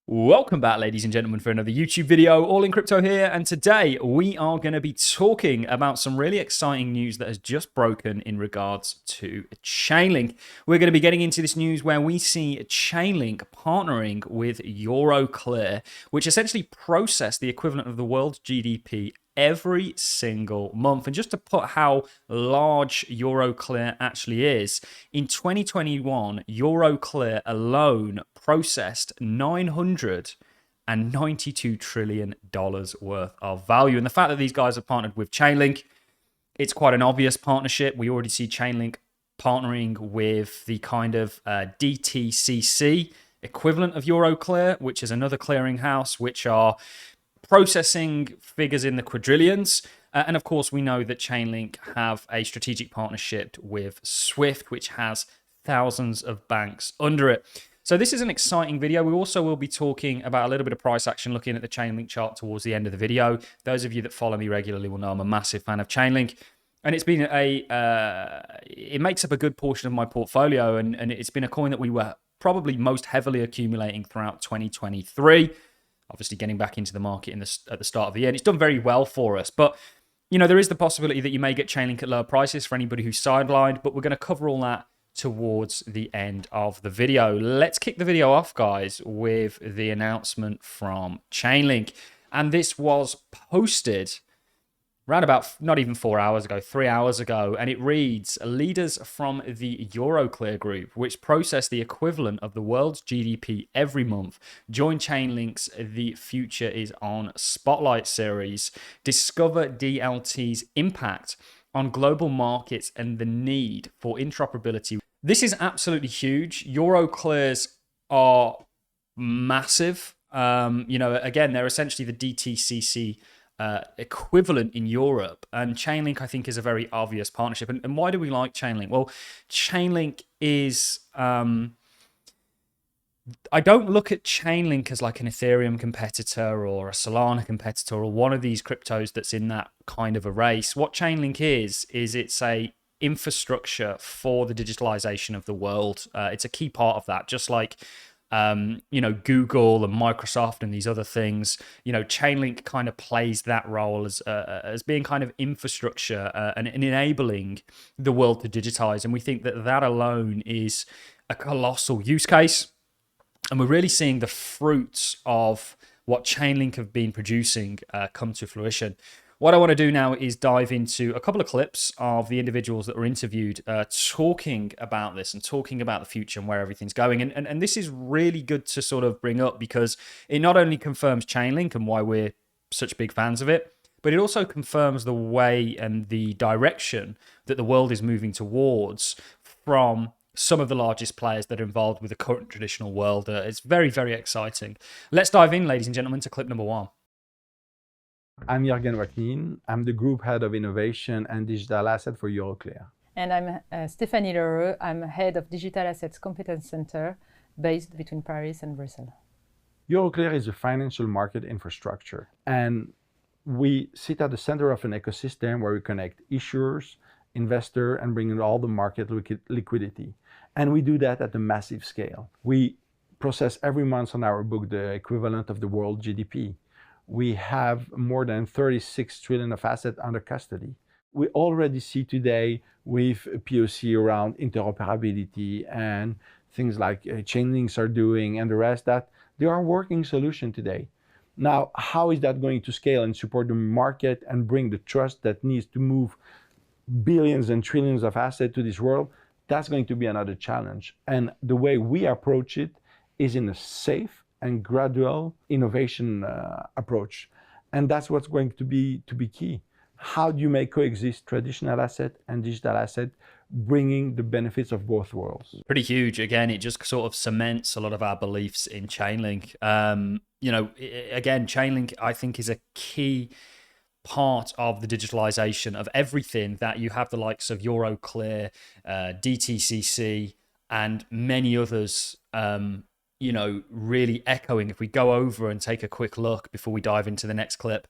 Welcome back, ladies and gentlemen, for another YouTube video. Allincrypto here, and today we are going to be talking about some really exciting news that has just broken in regards to Chainlink. We're going to be getting into this news where we see Chainlink partnering with Euroclear, which essentially process the equivalent of the world's GDP every single month. And just to put how large Euroclear actually is, in 2021, Euroclear alone processed $992 trillion worth of value. And the fact that these guys have partnered with Chainlink, it's quite an obvious partnership. We already see Chainlink partnering with the kind of DTCC equivalent of Euroclear, which is another clearinghouse, which are processing figures in the quadrillions. And of course, we know that Chainlink have a strategic partnership with Swift, which has thousands of banks under it. So this is an exciting video. We also will be talking about a little bit of price action, looking at the Chainlink chart towards the end of the video. Those of you that follow me regularly will know I'm a massive fan of Chainlink. And it's been it makes up a good portion of my portfolio. And it's been a coin that we were probably most heavily accumulating throughout 2023. Obviously getting back into the market at the start of the year. And it's done very well for us. But, you know, there is the possibility that you may get Chainlink at lower prices for anybody who's sidelined. But we're going to cover all that towards the end of the video. Let's kick the video off, guys, with the announcement from Chainlink. And this was posted around about not even 4 hours ago, 3 hours ago. And it reads, leaders from the Euroclear group, which process the equivalent of the world's GDP every month, join Chainlink's The Future is On Spotlight series. Discover DLT's impact on global markets and the need for interoperability. This is absolutely huge. Euroclears are massive. You know, again, they're essentially the DTCC equivalent in Europe, and Chainlink, I think, is a very obvious partnership. And why do we like Chainlink? Well, Chainlink is I don't look at Chainlink as like an Ethereum competitor or a Solana competitor or one of these cryptos that's in that kind of a race. What Chainlink is it's a infrastructure for the digitalization of the world. It's a key part of that, just like you know, Google and Microsoft and these other things. You know, Chainlink kind of plays that role as being kind of infrastructure and enabling the world to digitize. And we think that that alone is a colossal use case. And we're really seeing the fruits of what Chainlink have been producing come to fruition. What I want to do now is dive into a couple of clips of the individuals that were interviewed talking about this and talking about the future and where everything's going. And this is really good to sort of bring up because it not only confirms Chainlink and why we're such big fans of it, but it also confirms the way and the direction that the world is moving towards from some of the largest players that are involved with the current traditional world. It's very, very exciting. Let's dive in, ladies and gentlemen, to clip number one. I'm Jürgen Watlin. I'm the Group Head of Innovation and Digital Asset for Euroclear. And I'm Stéphanie Leroux. I'm Head of Digital Assets Competence Center based between Paris and Brussels. Euroclear is a financial market infrastructure, and we sit at the center of an ecosystem where we connect issuers, investors, and bring in all the market liquidity. And we do that at a massive scale. We process every month on our book the equivalent of the world GDP. We have more than 36 trillion of assets under custody. We already see today with POC around interoperability and things like Chainlinks are doing and the rest, that there are working solutions today. Now, how is that going to scale and support the market and bring the trust that needs to move billions and trillions of assets to this world? That's going to be another challenge. And the way we approach it is in a safe and gradual innovation approach. And that's what's going to be key. How do you make coexist traditional asset and digital asset, bringing the benefits of both worlds? Pretty huge. Again, it just sort of cements a lot of our beliefs in Chainlink. You know, again, Chainlink, I think, is a key part of the digitalization of everything that you have the likes of Euroclear, DTCC, and many others, you know, really echoing. If we go over and take a quick look before we dive into the next clip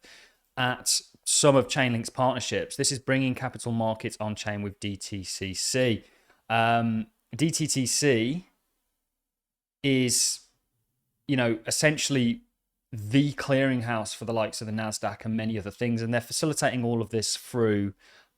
at some of Chainlink's partnerships, this is bringing capital markets on chain with DTCC. DTCC is essentially the clearinghouse for the likes of the NASDAQ and many other things. And they're facilitating all of this through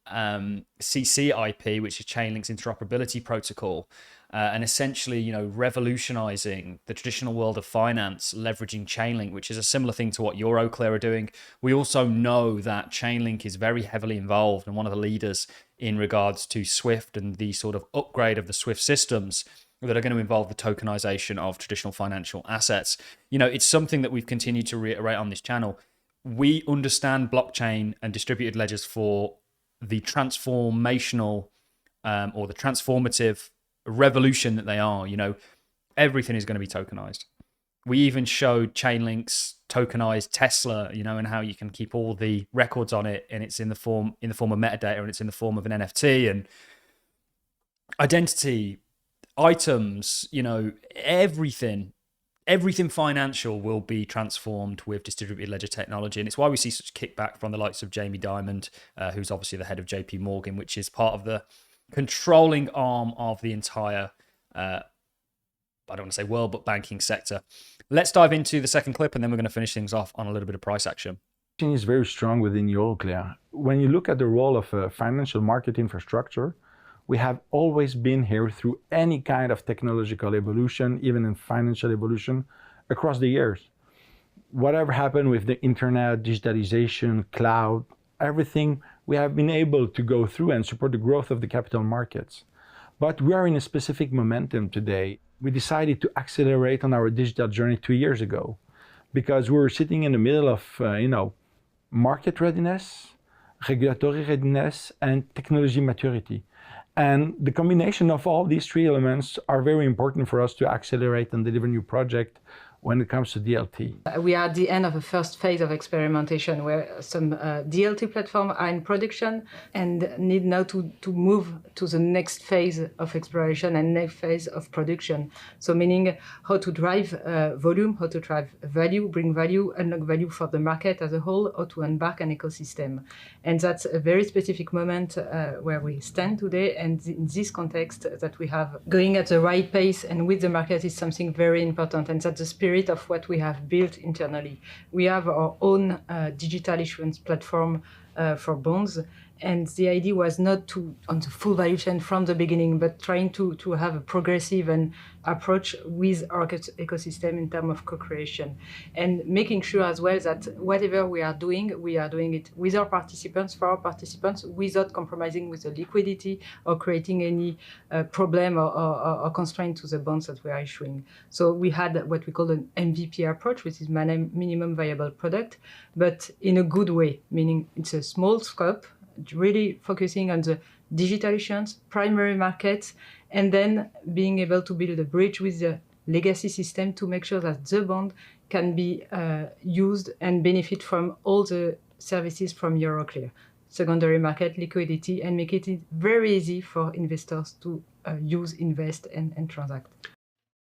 CCIP, which is Chainlink's interoperability protocol, and essentially, revolutionizing the traditional world of finance, leveraging Chainlink, which is a similar thing to what Euroclear are doing. We also know that Chainlink is very heavily involved and one of the leaders in regards to Swift and the sort of upgrade of the Swift systems that are going to involve the tokenization of traditional financial assets. It's something that we've continued to reiterate on this channel. We understand blockchain and distributed ledgers for the transformational or the transformative revolution that they are. Everything is going to be tokenized. We even showed Chainlink's tokenized Tesla, and how you can keep all the records on it, and it's in the form of metadata, and it's in the form of an NFT and identity, items, everything financial will be transformed with distributed ledger technology. And it's why we see such kickback from the likes of Jamie Dimon, who's obviously the head of JP Morgan, which is part of the controlling arm of the entire, I don't want to say world, but banking sector. Let's dive into the second clip, and then we're going to finish things off on a little bit of price action. Is very strong within Euroclear. When you look at the role of a financial market infrastructure, we have always been here through any kind of technological evolution, even in financial evolution, across the years. Whatever happened with the internet, digitalization, cloud, everything, we have been able to go through and support the growth of the capital markets. But we are in a specific momentum today. We decided to accelerate on our digital journey 2 years ago because we were sitting in the middle of, market readiness, regulatory readiness, and technology maturity. And the combination of all these three elements are very important for us to accelerate and deliver new projects when it comes to DLT. We are at the end of the first phase of experimentation where some DLT platforms are in production and need now to move to the next phase of exploration and next phase of production. So meaning how to drive volume, how to drive value, bring value, unlock value for the market as a whole, how to embark an ecosystem. And that's a very specific moment where we stand today. And in this context that we have going at the right pace and with the market is something very important. And that's the spirit of what we have built internally. We have our own digital issuance platform for bonds. And the idea was not to on the full value chain from the beginning, but trying to have a progressive and approach with our ecosystem in terms of co-creation, and making sure as well that whatever we are doing it with our participants, for our participants, without compromising with the liquidity or creating any problem or constraint to the bonds that we are issuing. So we had what we call an MVP approach, which is minimum viable product, but in a good way, meaning it's a small scope, really focusing on the digital issuance, primary markets, and then being able to build a bridge with the legacy system to make sure that the bond can be used and benefit from all the services from Euroclear, secondary market liquidity, and make it very easy for investors to use, invest, and transact.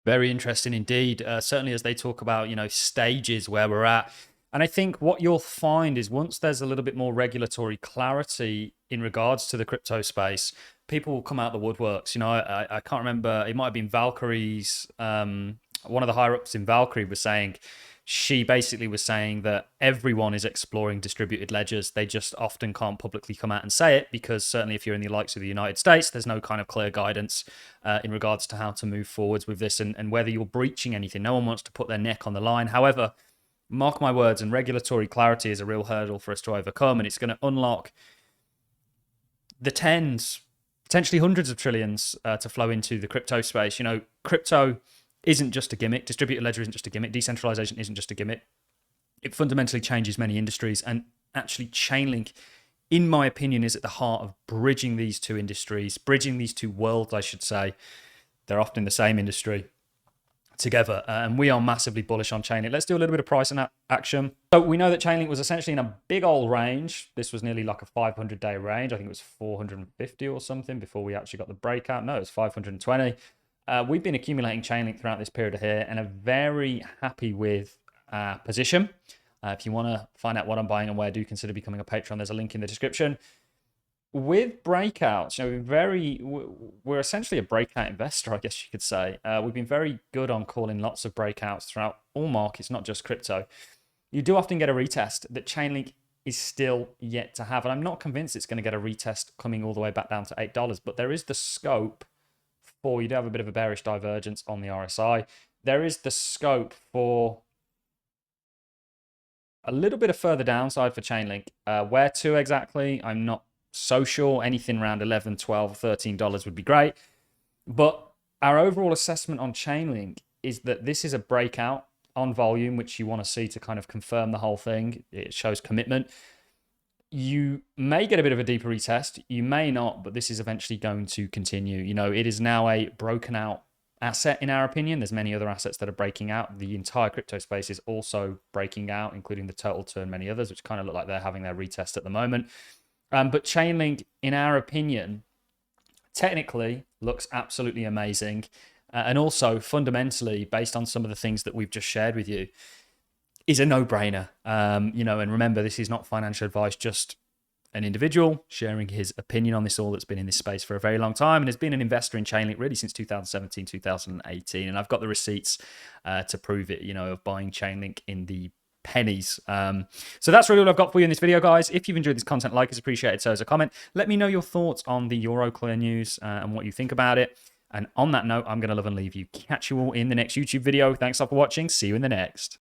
Very interesting indeed. Certainly as they talk about, stages where we're at. And I think what you'll find is once there's a little bit more regulatory clarity in regards to the crypto space, people will come out of the woodworks. I can't remember, it might have been Valkyrie's, one of the higher ups in Valkyrie was saying, she basically was saying that everyone is exploring distributed ledgers. They just often can't publicly come out and say it because certainly if you're in the likes of the United States, there's no kind of clear guidance in regards to how to move forwards with this and whether you're breaching anything. No one wants to put their neck on the line. However, mark my words, and regulatory clarity is a real hurdle for us to overcome, and it's going to unlock the tens, potentially hundreds of trillions to flow into the crypto space. Crypto isn't just a gimmick. Distributed ledger isn't just a gimmick. Decentralization isn't just a gimmick. It fundamentally changes many industries, and actually Chainlink, in my opinion, is at the heart of bridging these two industries, bridging these two worlds, I should say. They're often the same industry together, and we are massively bullish on Chainlink. Let's do a little bit of price and action. So we know that Chainlink was essentially in a big old range. This was nearly like a 500-day range. I think it was 450 or something before we actually got the breakout. No, it was 520. We've been accumulating Chainlink throughout this period here and are very happy with our position. If you want to find out what I'm buying and where, do consider becoming a patron. There's a link in the description. with breakouts, we're essentially a breakout investor, I guess you could say. We've been very good on calling lots of breakouts throughout all markets, not just crypto. You do often get a retest that Chainlink is still yet to have, and I'm not convinced it's going to get a retest coming all the way back down to $8, but there is the scope for, you do have a bit of a bearish divergence on the RSI. There is the scope for a little bit of further downside for Chainlink. Where to exactly, I'm not so sure. Anything around $11, $12, $13 would be great. But our overall assessment on Chainlink is that this is a breakout on volume, which you want to see to kind of confirm the whole thing. It shows commitment. You may get a bit of a deeper retest. You may not, but this is eventually going to continue. You know, it is now a broken out asset in our opinion. There's many other assets that are breaking out. The entire crypto space is also breaking out, including the total turn, many others, which kind of look like they're having their retest at the moment. But Chainlink, in our opinion, technically looks absolutely amazing. And also fundamentally, based on some of the things that we've just shared with you, is a no-brainer. You know, and remember, this is not financial advice, just an individual sharing his opinion on this all that's been in this space for a very long time and has been an investor in Chainlink really since 2017, 2018. And I've got the receipts to prove it, you know, of buying Chainlink in the pennies. So that's really all I've got for you in this video, guys. If you've enjoyed this content, like is appreciated. So as a comment, let me know your thoughts on the Euroclear news and what you think about it. And on that note, I'm going to love and leave you. Catch you all in the next YouTube video. Thanks all for watching. See you in the next.